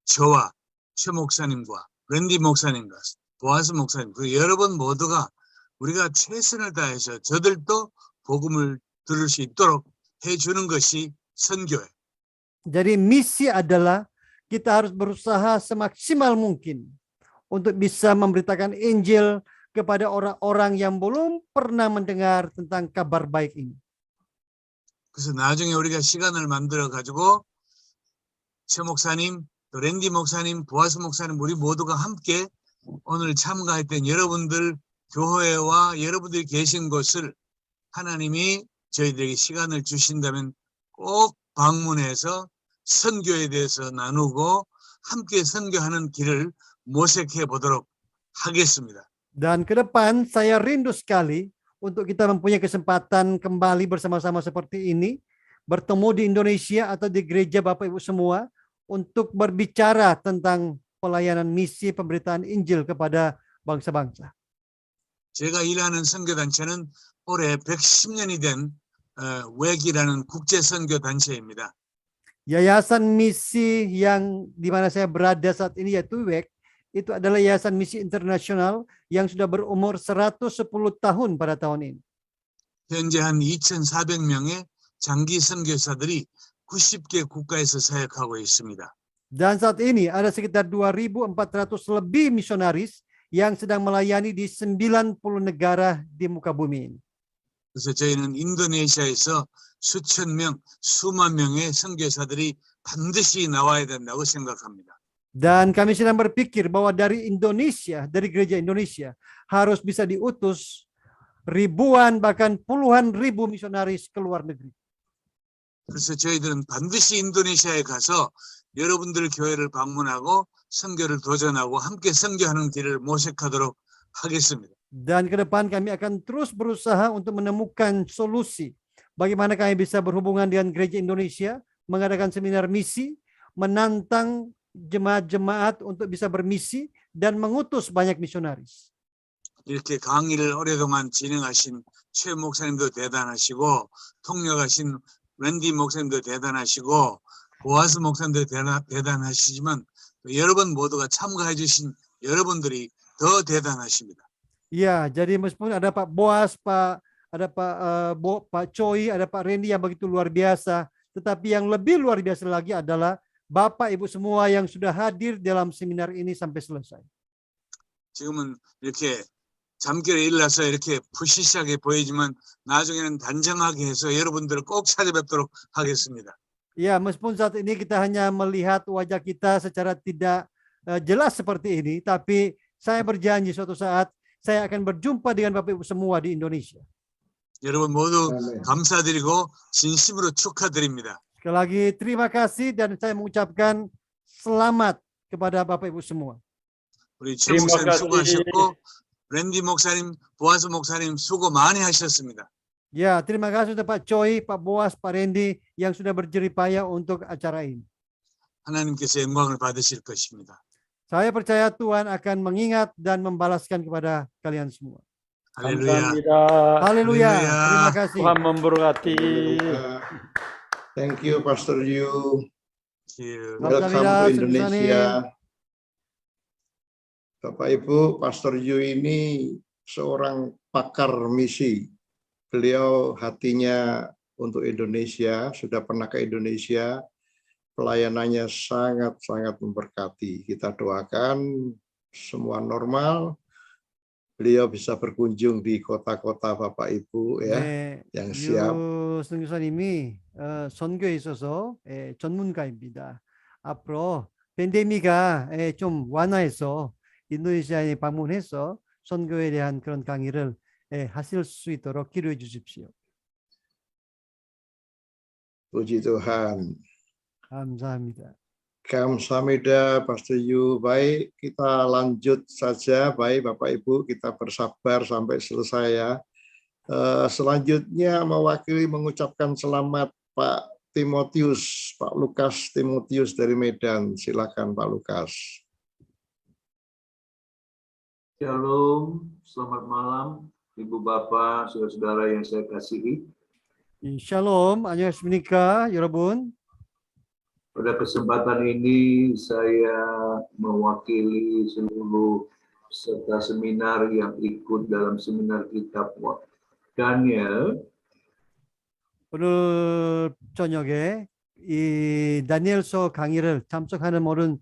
저와 최 목사님과 랜디 목사님과 보아스 목사님 그 여러분 모두가 우리가 최선을 다해서 저들도 복음을 들을 수 있도록 해주는 것이 선교예요. Jadi misi adalah kita harus berusaha semaksimal mungkin untuk bisa memberitakan Injil kepada orang-orang yang belum pernah mendengar tentang kabar baik ini. 그래서 나중에 우리가 시간을 만들어 가지고 최 목사님, 또 랜디 목사님, 보아스 목사님 우리 모두가 함께 오늘 참가했던 여러분들 교회와 여러분들이 계신 곳을 하나님이 저희들에게 시간을 주신다면 꼭 방문해서 선교에 대해서 나누고 함께 선교하는 길을 모색해 보도록 하겠습니다. Dan ke depan saya rindu sekali untuk kita mempunyai kesempatan kembali bersama-sama seperti ini, bertemu di Indonesia atau di gereja Bapak Ibu semua untuk berbicara tentang pelayanan misi pemberitaan Injil kepada bangsa-bangsa. 제가 일하는 선교단체는 올해 110년이 된 웩이라는 국제 선교 단체입니다. Yayasan misi yang di mana saya berada saat ini yaitu WEG, itu adalah yayasan misi internasional yang sudah berumur 110 tahun pada tahun ini. 현재 한 2,400명의 장기 선교사들이 90개 국가에서 사역하고 있습니다. Dan saat ini ada sekitar 2.400 lebih misionaris yang sedang melayani di 90 negara di muka bumi ini. 그래서 저희는 인도네시아에서 수천 명, 수만 명의 선교사들이 반드시 나와야 된다고 생각합니다. Dan kami sedang berpikir bahwa dari Indonesia, dari gereja Indonesia harus bisa diutus ribuan bahkan puluhan ribu misionaris ke luar negeri. 그래서 저희들은 반드시 인도네시아에 가서 여러분들 교회를 방문하고 선교를 도전하고 함께 선교하는 길을 모색하도록 하겠습니다. Dan ke depan kami akan terus berusaha untuk menemukan solusi bagaimana kami bisa berhubungan dengan gereja Indonesia, mengadakan seminar misi, menantang jemaat-jemaat untuk bisa bermisi dan mengutus banyak misionaris. 이렇게 강의를 오랫동안 진행하신 최 목사님도 대단하시고 통역하신 랜디 목사님도 대단하시고 보아스 목사님도 대단하시지만 여러분 모두가 참가해 주신 여러분들이 더 대단하십니다. Ya, jadi meskipun ada Pak Boas, ada Pak Choi, ada Pak Randy yang begitu luar biasa, tetapi yang lebih luar biasa lagi adalah Bapak Ibu semua yang sudah hadir dalam seminar ini sampai selesai. 지금은 이렇게 잠결에 일어나서 이렇게 푸시시하게 보이지만 나중에는 단정하게 해서 여러분들을 꼭 찾아뵙도록 하겠습니다. Ya, meskipun saat ini kita hanya melihat wajah kita secara tidak jelas seperti ini, tapi saya berjanji suatu saat saya akan berjumpa dengan Bapak Ibu semua di Indonesia. 여러분 모두 감사드리고 진심으로 축하드립니다. Sekali lagi terima kasih dan saya mengucapkan selamat kepada Bapak Ibu semua. 우리 최 목사님 수고하셨고 랜디 목사님, 보아스 목사님 수고 많이 하셨습니다. Ya, terima kasih untuk Pak Choi, Pak Boas, Pak Randy yang sudah berjeripaya untuk acara ini. 하나님께서 영광을 받으실 것입니다. Saya percaya Tuhan akan mengingat dan membalaskan kepada kalian semua. 감사합니다. Haleluya. Terima kasih. Tuhan memberkati. Thank you, Pastor Yu. Welcome Kamsahamnida, to Indonesia. Bapak Ibu, Pastor Yu ini seorang pakar misi. Beliau hatinya untuk Indonesia, sudah pernah ke Indonesia. Pelayanannya sangat-sangat memberkati. Kita doakan semua normal. Beliau bisa berkunjung di kota-kota Bapak Ibu ya, yang siap. 선교사님이 선교에 있어서 전문가입니다. 앞으로 팬데믹이 좀 완화해서 인도네시아에 방문해서 선교에 대한 그런 강의를 하실 수 있도록 기도해 주십시오. Puji Tuhan. 감사합니다. Kamsahamnida, Pastor Yu. Baik, kita lanjut saja. Baik, Bapak Ibu, kita bersabar sampai selesai ya. Selanjutnya mewakili mengucapkan selamat Pak Timotius, Pak Lukas Timotius dari Medan. Silakan Pak Lukas. Shalom, selamat malam Ibu Bapak, saudara-saudara yang saya kasihi. Shalom, 안녕하십니까, 여러분. Pada kesempatan ini saya mewakili seluruh peserta seminar yang ikut dalam seminar kitab Daniel. 오늘 저녁에 이 다니엘서 강의를 참석하는 모든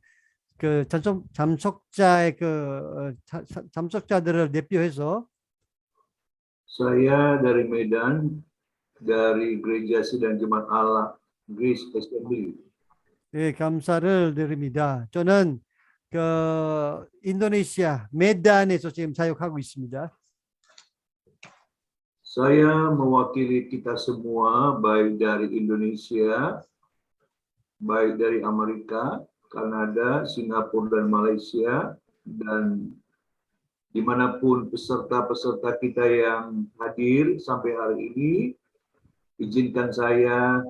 그 참석자의 참석자들을 대표해서 Saya dari Medan, dari Gereja Sidang Jemaat Allah Grace Assembly. 예, 감사를 드립니다. 저는 그 인도네시아 메단에서 지금 사역하고 있습니다. Saya mewakili kita semua, baik dari Indonesia, baik dari Amerika, Kanada, Singapura, dan Malaysia, dan dimanapun peserta-peserta kita yang hadir sampai hari ini, izinkan saya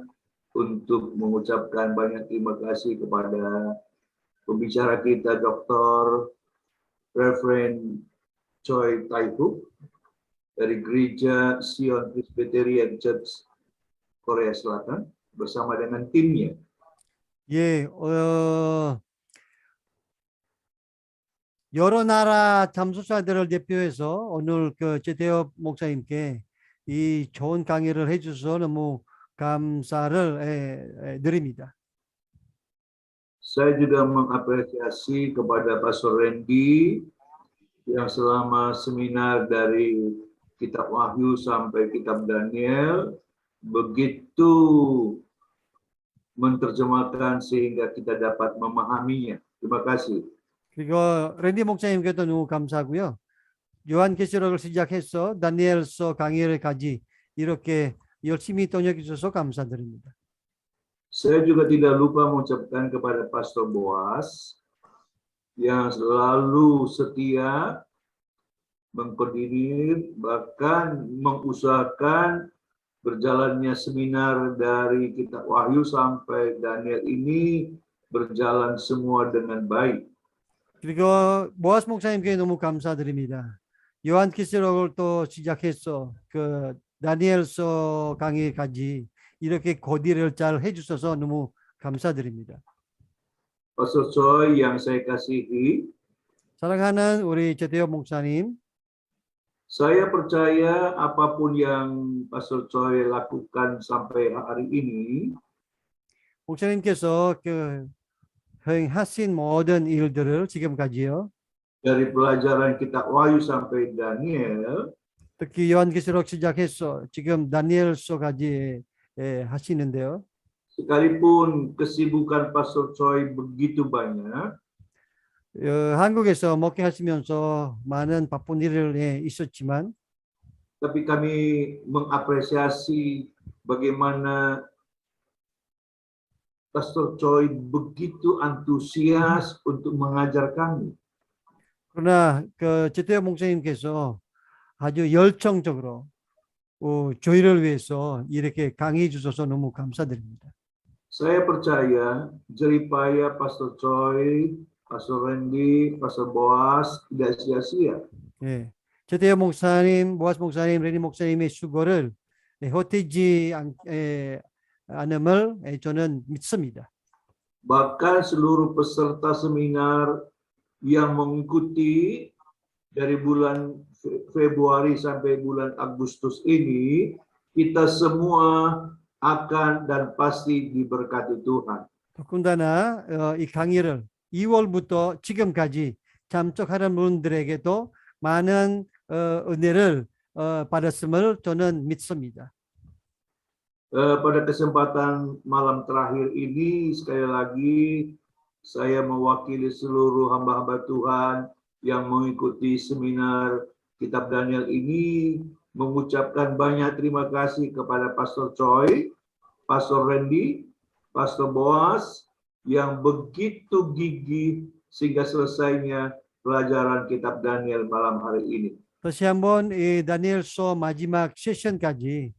untuk mengucapkan banyak terima kasih kepada pembicara kita, Dr. Reverend Choi Tae-hook dari Gereja Sion Presbyterian Church Korea Selatan bersama dengan timnya. 예, 여러 나라 참석자들을 대표해서 오늘 그 제대업 목사님께 이 좋은 강의를 해주셔서 너무 감사를 드립니다. Saya juga mengapresiasi kepada Pastor Randy yang selama seminar dari Kitab Wahyu sampai Kitab Daniel begitu menerjemahkan sehingga kita dapat memahaminya. Terima kasih. 그리고 랜디 목사님께도 너무 감사하고요. 요한계시록을 시작해서 다니엘서 강의를까지 이렇게 열심히 동역해 주셔서 감사드립니다. Saya juga tidak lupa mengucapkan kepada Pastor Boas yang selalu setia mengkoordinir bahkan mengusahakan berjalannya seminar dari Kitab Wahyu sampai Daniel ini berjalan semua dengan baik. 그리고 보아스 목사님께 너무 감사드립니다. 요한계시록을 또 시작해서 그 다니엘서 강의까지 이렇게 고디를 잘 해주셔서 너무 감사드립니다. Pastor Choi yang saya kasihi, 사랑하는 우리 제대업 목사님, saya percaya apapun yang Pastor Choi lakukan sampai hari ini, 목사님께서 그 행하신 모든 일들을 지금까지요. dari pelajaran Kitab Wahyu sampai Daniel, 특히 요한계시록 시작해서 지금 다니엘서까지 하시는데요. sekalipun kesibukan Pastor Choi begitu banyak, 한국에서 목회하시면서 많은 바쁜 일을 있었지만, tapi kami mengapresiasi bagaimana Pastor Choi begitu antusias untuk mengajar kami. 그러나 그 제대업 목사님께서 아주 열정적으로 교회를 위해서 이렇게 강의해 주셔서 너무 감사드립니다. Saya percaya jeripaya Pastor Choi, Pastor Randy, Pastor Boas tidak sia-sia. 예, 제대업 목사님, 보아스 목사님, 레니 목사님의 수고를 헛되지 않음을 저는 믿습니다. Bahkan seluruh peserta seminar yang mengikuti dari bulan Februari sampai bulan Agustus ini, kita semua akan dan pasti diberkati Tuhan. 더군다나 이 강의를 2월부터 지금까지 참석하는 분들에게도 많은 은혜를 받았음을 저는 믿습니다. Pada kesempatan malam terakhir ini, sekali lagi saya mewakili seluruh hamba-hamba Tuhan yang mengikuti seminar Kitab Daniel ini mengucapkan banyak terima kasih kepada Pastor Choi, Pastor Randy, Pastor Boas yang begitu gigih sehingga selesainya pelajaran Kitab Daniel malam hari ini. 다시 한번 이 다니엘서 마지막 세션까지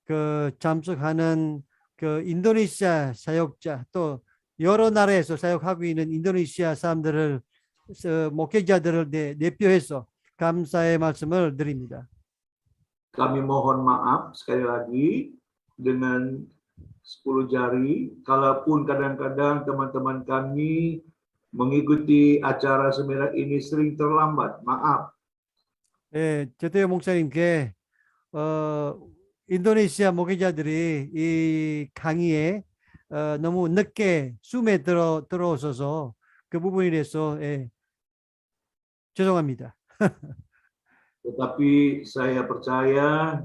그 참석하는 그 인도네시아 사역자 또 여러 나라에서 사역하고 있는 인도네시아 사람들을 목회자들을 대표해서 감사의 말씀을 드립니다. Kami mohon maaf sekali lagi dengan 10 jari, kalaupun kadang-kadang teman-teman kami mengikuti acara seminar ini sering terlambat. Maaf. 예, 제대호 목사님께 인도네시아 목회자들이 이 강의에 너무 늦게 숨에 들어오셔서 그 부분에 대해서 죄송합니다. Tetapi saya percaya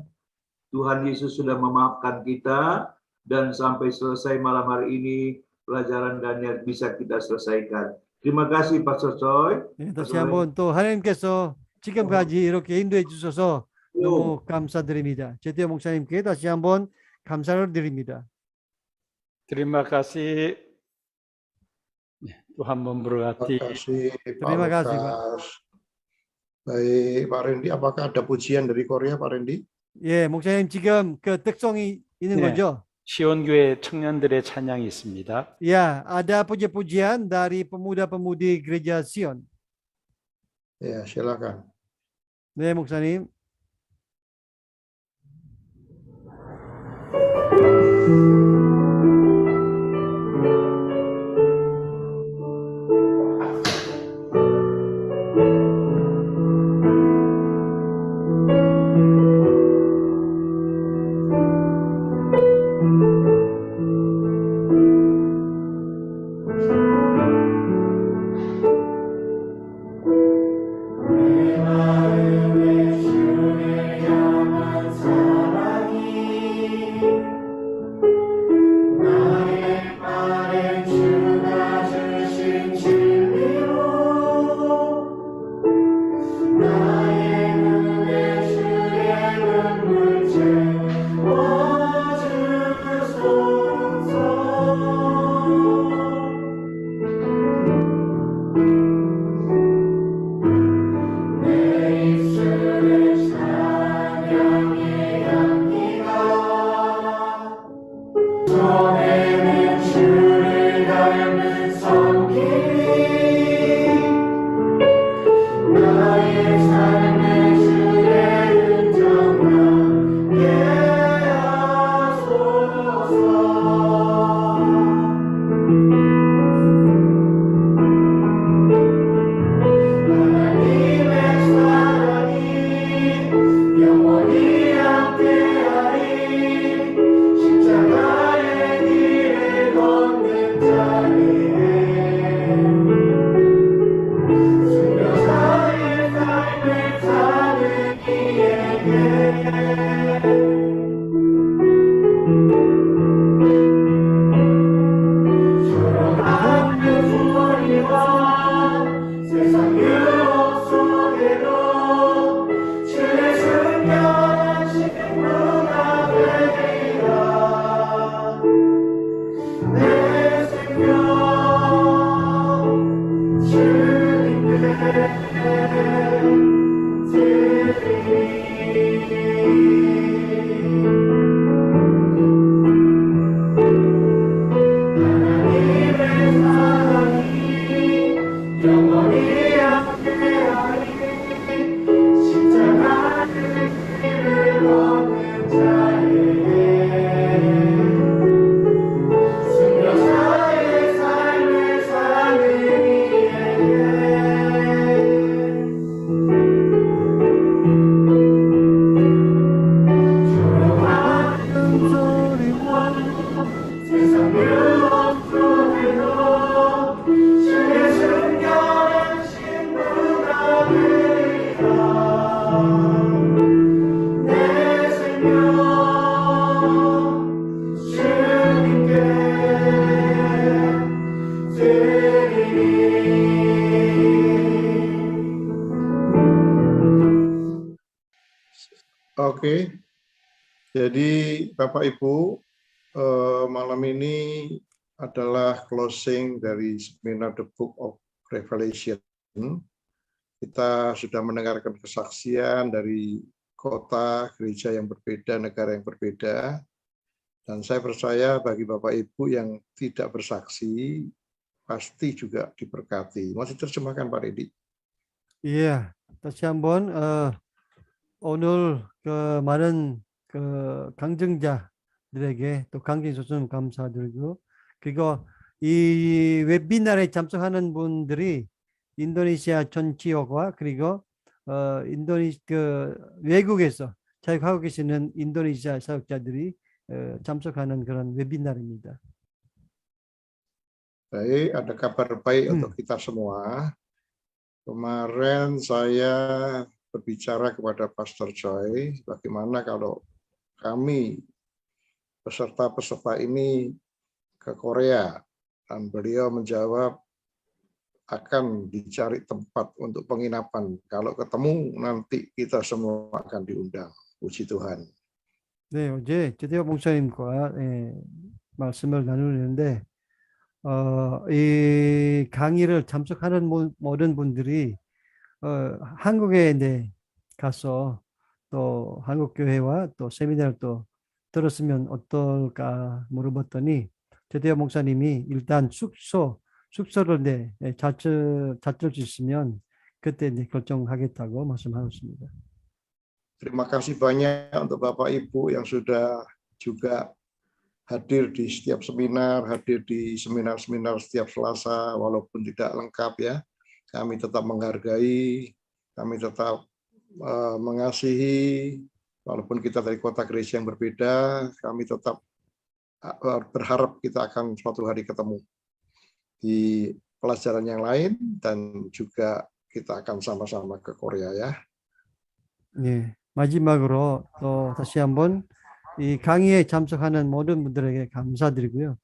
Tuhan Yesus sudah memaafkan kita dan sampai selesai malam hari ini pelajaran Daniel bisa kita selesaikan. Terima kasih Pastor Choi. 다시 한번 또 하나님께서 지금까지 이렇게 인도해 주셔서 너무 감사드립니다. 제태호 목사님께 다시 한번 감사를 드립니다. Terima kasih. Tuhan memberkati. Terima kasih, Pak. Baik, Pak Randy, apakah ada pujian dari Korea, Pak Randy? 예, 목사님 지금 그 특성이 있는 거죠? 시온교회 청년들의 찬양이 있습니다. Ya, ada puji-pujian dari pemuda-pemudi gereja Sion. Ya, silakan. 네, 목사님. Oke, jadi Bapak Ibu, malam ini adalah closing dari seminar The Book of Revelation. Kita sudah mendengarkan kesaksian dari kota, gereja yang berbeda, negara yang berbeda. Dan saya percaya bagi Bapak Ibu yang tidak bersaksi, pasti juga diberkati. Masih terjemahkan Pak Redi? Iya, 다시 한번 오늘 그 많은 그 강증자들에게 또 강증해 주셔서 감사드리고, 그리고 이 웨비나에 참석하는 분들이 인도네시아 전 지역과 그리고 그 외국에서 사역하고 계시는 인도네시아 사역자들이 참석하는 그런 웨비나입니다. Baik, ada kabar baik untuk kita semua. Kemarin saya berbicara kepada Pastor Choi, bagaimana kalau kami peserta-peserta ini ke Korea, dan beliau menjawab akan dicari tempat untuk penginapan. Kalau ketemu nanti kita semua akan diundang. Puji Tuhan. 네, 어제 제대호 목사님과 말씀을 나누는데 이 강의를 참석하는 모든 분들이 한국에 가서 또 한국 교회와 또 세미나를 또 들었으면 어떨까 물어봤더니 제대호 목사님이 일단 숙소를 찾을 수 있으면 그때 결정하겠다고 말씀하셨습니다. Terima kasih banyak untuk Bapak Ibu yang sudah juga hadir di setiap seminar, hadir di seminar-seminar setiap Selasa, walaupun tidak lengkap ya. Kami tetap menghargai, kami tetap mengasihi, walaupun kita dari kota gereja yang berbeda, kami tetap berharap kita akan suatu hari ketemu di pelajaran yang lain, dan juga kita akan sama-sama ke Korea ya. 네, 마지막으로 또 다시 한번 이 강의에 참석하는 모든 분들에게 감사드리고요.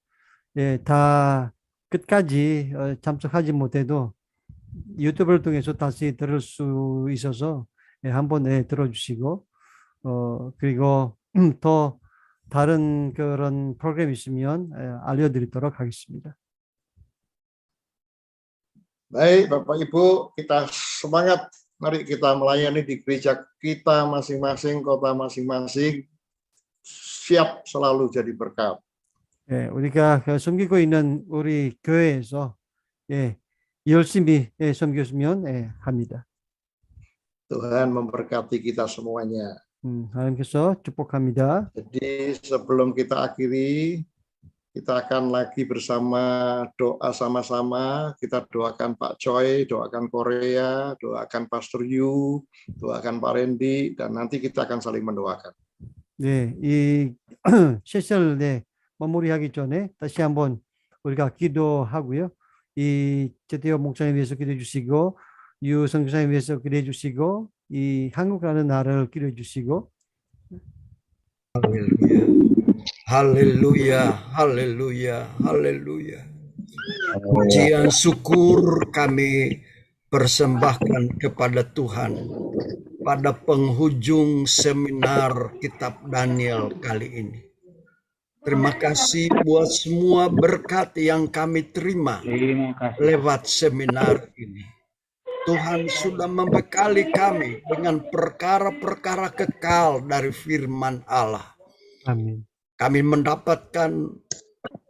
예, 다 끝까지 참석하지 못해도 유튜브를 통해서 다시 들을 수 있어서 한번 들어주시고 그리고 또 다른 그런 프로그램 있으면 알려드리도록 하겠습니다. Baik, Bapak Ibu, kita semangat. Mari kita melayani di gereja kita masing-masing, kota masing-masing, siap selalu jadi berkat. 예, 우리가 섬기고 있는 우리 교회에서 열심히 섬겼으면 합니다. Tuhan memberkati kita semuanya. 하나님께서 축복합니다. Jadi sebelum kita akhiri, kita akan lagi bersama doa sama-sama. Kita doakan Pak Choi, doakan Korea, doakan Pastor Yu, doakan Pak Randy, dan nanti kita akan saling mendoakan. 네, 이 세션 마무리하기 전에 다시 한번 우리가 기도하고요. 이 제대호 목사님 위해서 기도해 주시고, 유 선교사님 위해서 기도해 주시고, 이 한국이라는 나라를 기도해 주시고. Haleluya, haleluya, haleluya. Pujian syukur kami persembahkan kepada Tuhan pada penghujung seminar Kitab Daniel kali ini. Terima kasih buat semua berkat yang kami terima lewat seminar ini. Tuhan sudah membekali kami dengan perkara-perkara kekal dari firman Allah. Amin. Kami mendapatkan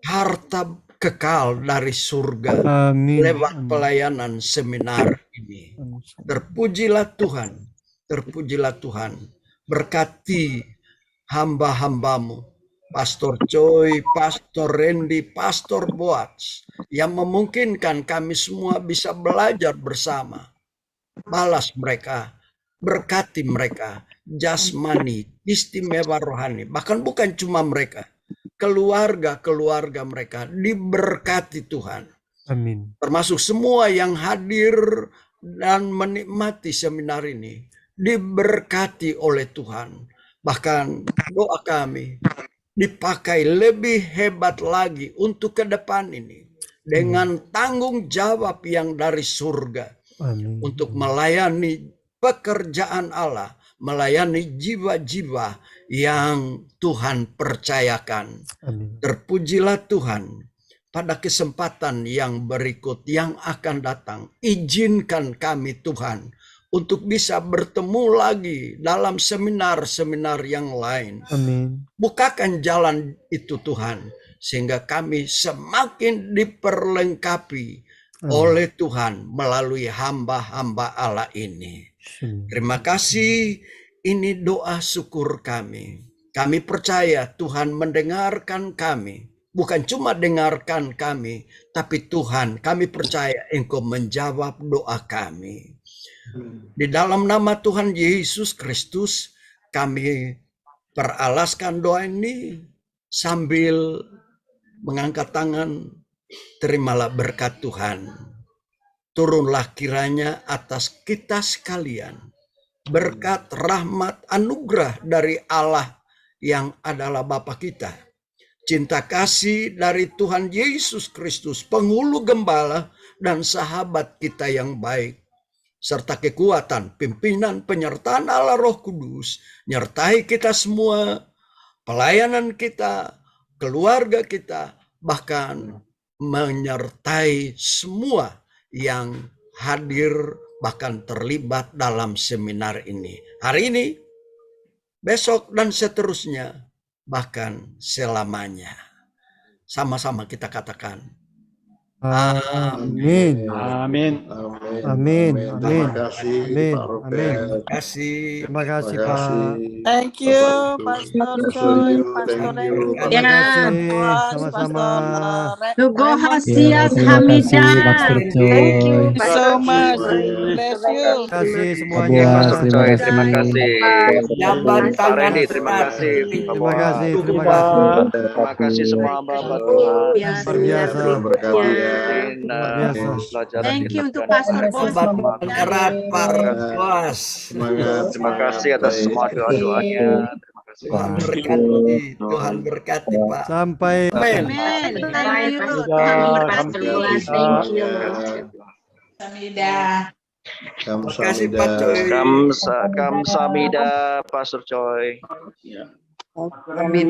harta kekal dari surga lewat pelayanan seminar ini. Terpujilah Tuhan, terpujilah Tuhan. Berkati hamba-hambamu, Pastor Choi, Pastor Randy, Pastor Boaz, yang memungkinkan kami semua bisa belajar bersama. Balas mereka, berkati mereka, jasmani, istimewa rohani, bahkan bukan cuma mereka, keluarga-keluarga mereka diberkati Tuhan. Amin. Termasuk semua yang hadir dan menikmati seminar ini diberkati oleh Tuhan. Bahkan doa kami dipakai lebih hebat lagi untuk ke depan ini dengan tanggung jawab yang dari surga. Amin. Untuk melayani pekerjaan Allah, melayani jiwa-jiwa yang Tuhan percayakan. Amin. Terpujilah Tuhan. Pada kesempatan yang berikut yang akan datang, izinkan kami Tuhan untuk bisa bertemu lagi dalam seminar-seminar yang lain. Amin. Bukakan jalan itu Tuhan, sehingga kami semakin diperlengkapi oleh Tuhan melalui hamba-hamba Allah ini. Terima kasih, ini doa syukur kami. Kami percaya Tuhan mendengarkan kami. Bukan cuma dengarkan kami, tapi Tuhan, kami percaya Engkau menjawab doa kami. Di dalam nama Tuhan Yesus Kristus, kami peralaskan doa ini sambil mengangkat tangan terimalah berkat Tuhan. Turunlah kiranya atas kita sekalian berkat, rahmat, anugerah dari Allah yang adalah Bapa kita. Cinta kasih dari Tuhan Yesus Kristus, penghulu gembala dan sahabat kita yang baik, serta kekuatan, pimpinan, penyertaan Allah Roh Kudus, nyertai kita semua, pelayanan kita, keluarga kita, bahkan menyertai semua yang hadir bahkan terlibat dalam seminar ini. Hari ini, besok dan seterusnya, bahkan selamanya. Sama-sama kita katakan. Amin. Amin. Amin. Amin. Terima kasih Amin. Pak Robert. Terima kasih. Terima kasih Terima Pak. kasih. Thank you, Bapak Ibu. Pastor Pastor Choi, Yu, Pastor thank you. Randy, Terima kasih. Bos, Sama-sama. Pastor Tugo Raymond. Hasiat terima Hamida. kasih Pastor Thank you, Choi. Thank you so much. Semuanya. Bless you. Terima kasih Pak semuanya. Boas, Pastor terima Choi, terima kasih. kasih. Jabat Pak tangan Randy, terima erat. kasih. Pak Terima Boas, kasih. Terima Pak. kasih. terima kasih semua hamba-hamba Oh, Tuhan. ya, Luar seminar biasa. Tuhan berkati ya. berikutnya. Luar biasa. Pelajaran Thank you untuk kita Pastor Bos. Jabat semua. erat Pak Boas. Semangat. Terima kasih atas Baik. semua doa-doanya. Terima kasih. Tuhan berkati. Tuhan berkati Pak. Sampai. Amin. Amen. Thank you. Ya, Terima kasih, Boas. Thank you. Samida. Terima kasih Pak Choi. Kamsamida, Pastor Choi. Amin.